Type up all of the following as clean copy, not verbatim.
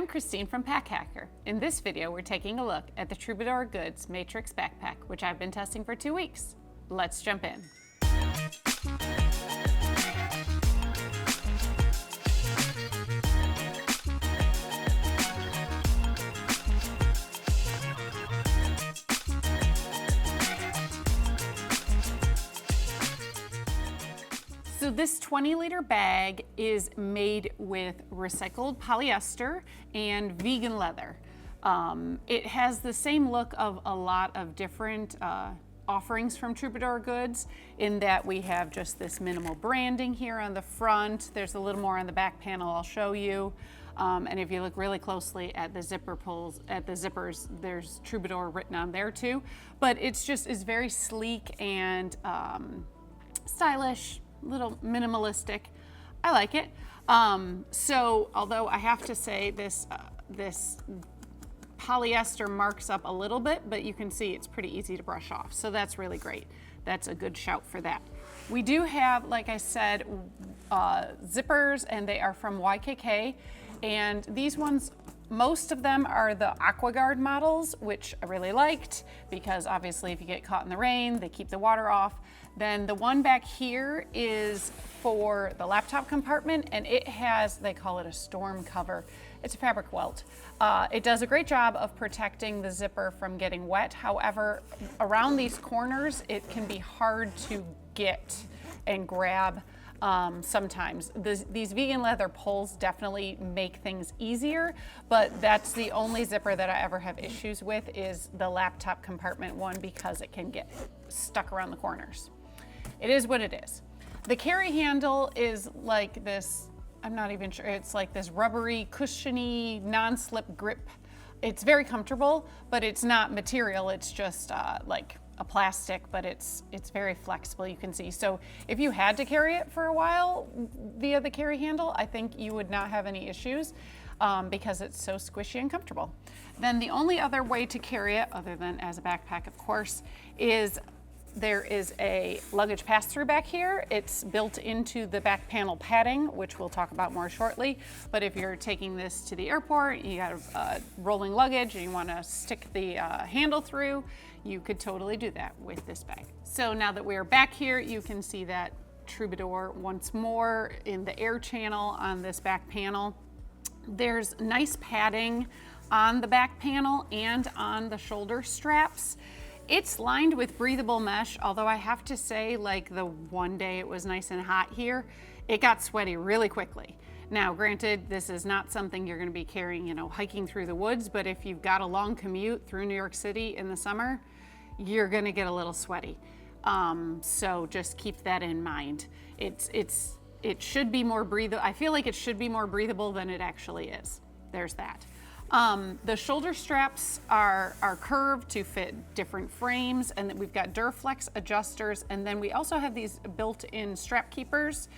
Christine from Pack Hacker. In this video, we're taking a look at the Troubadour Goods Matrix Backpack, which I've been testing for 2 weeks. Let's jump in. So this 20-liter bag is made with recycled polyester and vegan leather. It has the same look of a lot of different offerings from Troubadour Goods in that we have just this minimal branding here on the front. There's a little more on the back panel I'll show you. And if you look really closely at the zipper pulls, at the zippers, there's Troubadour written on there too. But it's very sleek and stylish, little minimalistic. I like it. So although I have to say this polyester marks up a little bit, but you can see it's pretty easy to brush off. So that's really great. That's a good shout for that. We do have, like I said, zippers, and they are from YKK. And these ones, most of them are the AquaGuard models, which I really liked because obviously if you get caught in the rain, they keep the water off. Then the one back here is for the laptop compartment, and it has, they call it a storm cover. It's a fabric welt. It does a great job of protecting the zipper from getting wet. However, around these corners, it can be hard to get and grab sometimes. These vegan leather pulls definitely make things easier, but that's the only zipper that I ever have issues with is the laptop compartment one because it can get stuck around the corners. It is what it is. The carry handle is like this, I'm not even sure, it's like this rubbery, cushiony, non-slip grip. It's very comfortable, but it's not material, it's just like a plastic, but it's very flexible, you can see. So if you had to carry it for a while via the carry handle, I think you would not have any issues because it's so squishy and comfortable. Then the only other way to carry it, other than as a backpack of course, is there is a luggage pass-through back here. It's built into the back panel padding, which we'll talk about more shortly. But if you're taking this to the airport, you got rolling luggage and you want to stick the handle through, you could totally do that with this bag. So now that we're back here, you can see that Troubadour once more in the air channel on this back panel. There's nice padding on the back panel and on the shoulder straps. It's lined with breathable mesh, although I have to say, like the one day it was nice and hot here, it got sweaty really quickly. Now, granted, this is not something you're gonna be carrying, you know, hiking through the woods, but if you've got a long commute through New York City in the summer, you're gonna get a little sweaty. So just keep that in mind. It should be more breathable. I feel like it should be more breathable than it actually is. There's that. The shoulder straps are curved to fit different frames, and then we've got Duraflex adjusters, and then we also have these built-in strap keepers,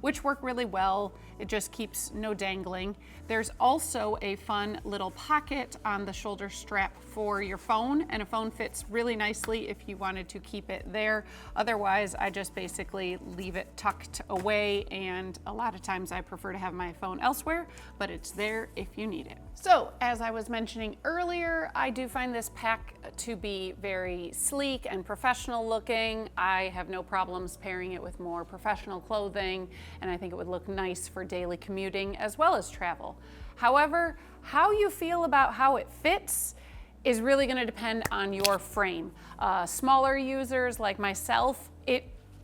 which work really well. It just keeps no dangling. There's also a fun little pocket on the shoulder strap for your phone, and a phone fits really nicely if you wanted to keep it there. Otherwise, I just basically leave it tucked away, and a lot of times I prefer to have my phone elsewhere, but it's there if you need it. So, as I was mentioning earlier, I do find this pack to be very sleek and professional looking. I have no problems pairing it with more professional clothing, and I think it would look nice for daily commuting as well as travel. However, how you feel about how it fits is really going to depend on your frame. Smaller users like myself,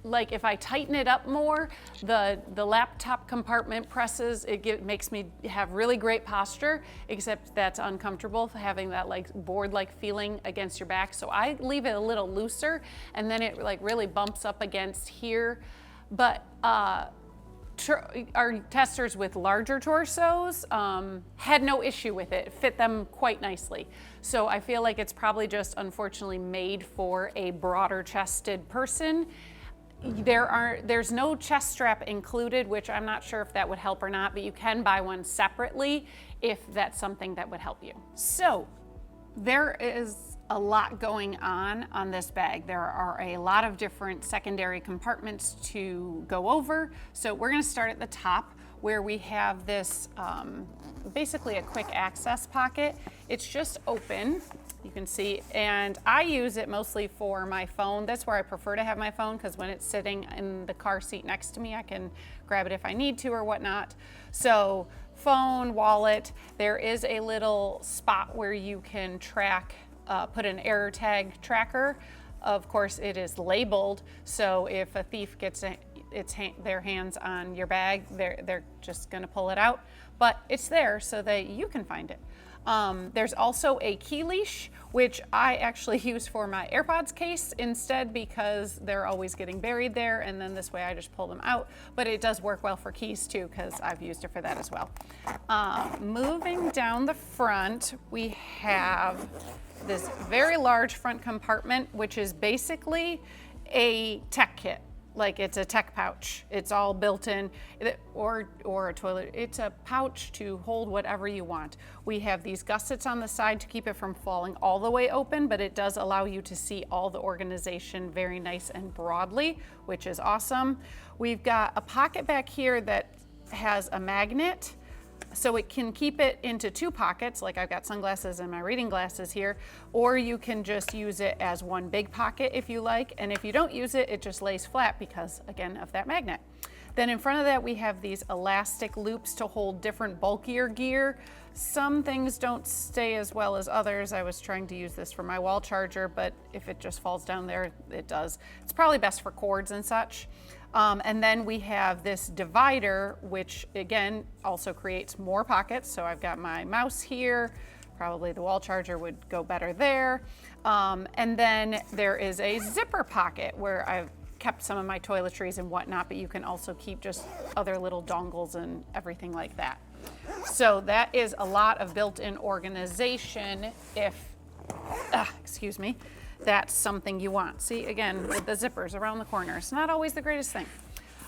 like if I tighten it up more, the laptop compartment presses, makes me have really great posture, except that's uncomfortable having that like board-like feeling against your back. So I leave it a little looser, and then it like really bumps up against here. But our testers with larger torsos had no issue with it. It fit them quite nicely. So I feel like it's probably just unfortunately made for a broader chested person. There's no chest strap included, which I'm not sure if that would help or not, but you can buy one separately if that's something that would help you. So there is a lot going on this bag. There are a lot of different secondary compartments to go over. So we're going to start at the top where we have this basically a quick access pocket. It's just open, you can see, and I use it mostly for my phone. That's where I prefer to have my phone, because when it's sitting in the car seat next to me, I can grab it if I need to or whatnot. So phone, wallet, there is a little spot where you can track, put an error tag tracker. Of course, it is labeled, so if a thief gets their hands on your bag, they're just gonna pull it out, but it's there so that you can find it. There's also a key leash, which I actually use for my AirPods case instead, because they're always getting buried there, and then this way I just pull them out. But it does work well for keys too, because I've used it for that as well. Moving down the front, we have this very large front compartment, which is basically a tech kit. Like, it's a tech pouch. It's all built in, or a toilet. It's a pouch to hold whatever you want. We have these gussets on the side to keep it from falling all the way open, but it does allow you to see all the organization very nice and broadly, which is awesome. We've got a pocket back here that has a magnet, so it can keep it into two pockets, like I've got sunglasses and my reading glasses here, or you can just use it as one big pocket if you like, and if you don't use it, it just lays flat because, again, of that magnet. Then in front of that, we have these elastic loops to hold different bulkier gear. Some things don't stay as well as others. I was trying to use this for my wall charger, but if it just falls down there, it does. It's probably best for cords and such. And then we have this divider, which again also creates more pockets. So I've got my mouse here, probably the wall charger would go better there. And then there is a zipper pocket where I've kept some of my toiletries and whatnot, but you can also keep just other little dongles and everything like that. So that is a lot of built-in organization if, excuse me, that's something you want. See, again, with the zippers around the corners, not always the greatest thing.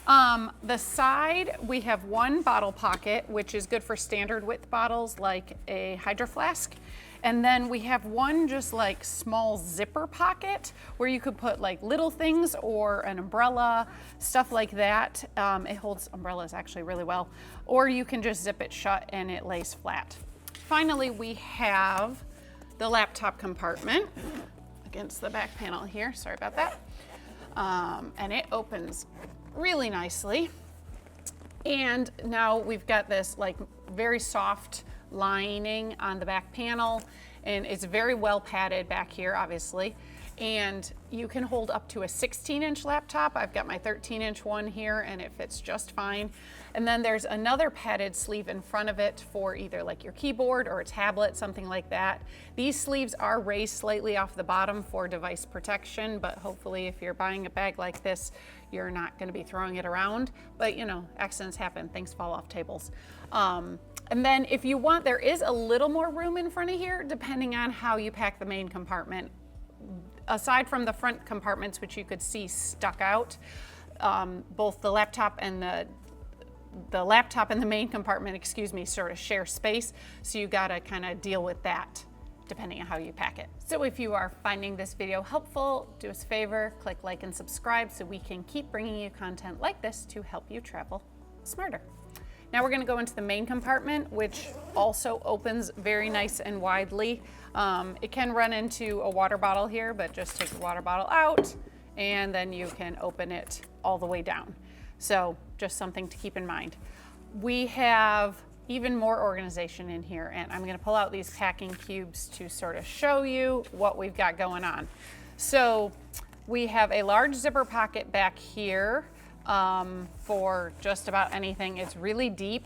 The side, we have one bottle pocket, which is good for standard width bottles like a Hydro Flask. And then we have one just like small zipper pocket where you could put like little things or an umbrella, stuff like that. It holds umbrellas actually really well. Or you can just zip it shut and it lays flat. Finally, we have the laptop compartment against the back panel here, sorry about that. And it opens really nicely. And now we've got this like very soft lining on the back panel, and it's very well padded back here, obviously. And you can hold up to a 16-inch laptop. I've got my 13-inch one here and it fits just fine. And then there's another padded sleeve in front of it for either like your keyboard or a tablet, something like that. These sleeves are raised slightly off the bottom for device protection, but hopefully if you're buying a bag like this, you're not gonna be throwing it around. But you know, accidents happen, things fall off tables. And then if you want, there is a little more room in front of here, depending on how you pack the main compartment. Aside from the front compartments, which you could see stuck out, both the laptop and the main compartment, excuse me, sort of share space. So you gotta kind of deal with that depending on how you pack it. So if you are finding this video helpful, do us a favor, click like and subscribe so we can keep bringing you content like this to help you travel smarter. Now we're gonna go into the main compartment, which also opens very nice and widely. It can run into a water bottle here, but just take the water bottle out and then you can open it all the way down. So just something to keep in mind. We have even more organization in here, and I'm gonna pull out these packing cubes to sort of show you what we've got going on. So we have a large zipper pocket back here for just about anything. It's really deep.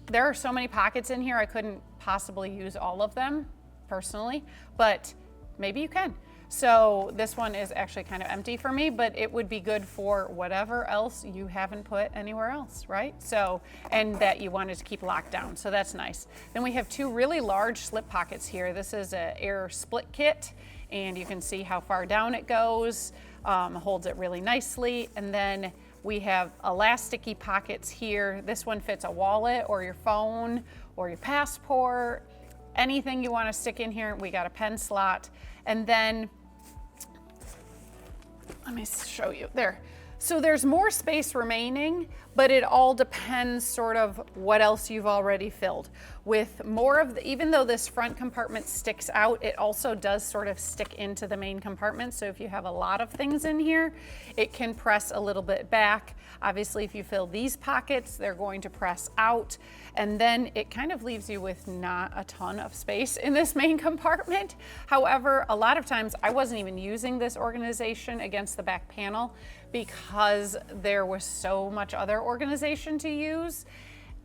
There are so many pockets in here, I couldn't possibly use all of them personally, but maybe you can. So this one is actually kind of empty for me, but it would be good for whatever else you haven't put anywhere else, right? So, and that you wanted to keep locked down, so that's nice. Then we have two really large slip pockets here. This is an air split kit, and you can see how far down it goes, holds it really nicely. And then we have elasticy pockets here. This one fits a wallet or your phone or your passport, anything you want to stick in here. We got a pen slot. And then, let me show you there. So there's more space remaining, but it all depends sort of what else you've already filled. With more of the, even though this front compartment sticks out, it also does sort of stick into the main compartment. So if you have a lot of things in here, it can press a little bit back. Obviously, if you fill these pockets, they're going to press out. And then it kind of leaves you with not a ton of space in this main compartment. However, a lot of times I wasn't even using this organization against the back panel because there was so much other organization to use.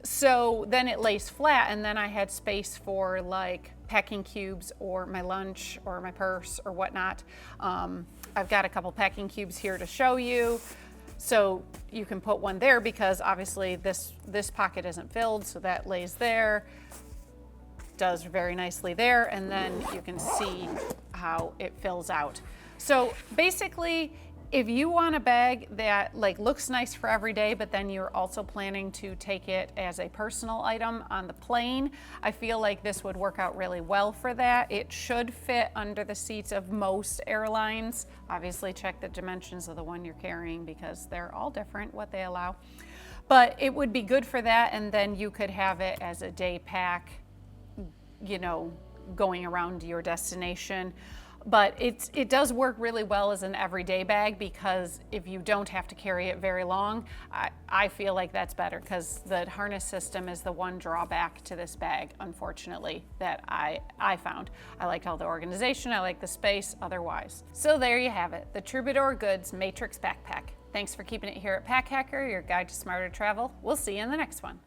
So then it lays flat, and then I had space for like packing cubes or my lunch or my purse or whatnot. I've got a couple packing cubes here to show you. So you can put one there because obviously this pocket isn't filled, so that lays there, does very nicely there, and then you can see how it fills out. So basically, if you want a bag that like looks nice for every day, but then you're also planning to take it as a personal item on the plane, I feel like this would work out really well for that. It should fit under the seats of most airlines. Obviously check the dimensions of the one you're carrying because they're all different what they allow. But it would be good for that, and then you could have it as a day pack, you know, going around your destination. But it does work really well as an everyday bag because if you don't have to carry it very long, I feel like that's better because the harness system is the one drawback to this bag, unfortunately, that I found. I like all the organization, I like the space otherwise. So there you have it, the Troubadour Goods Matrix Backpack. Thanks for keeping it here at Pack Hacker, your guide to smarter travel. We'll see you in the next one.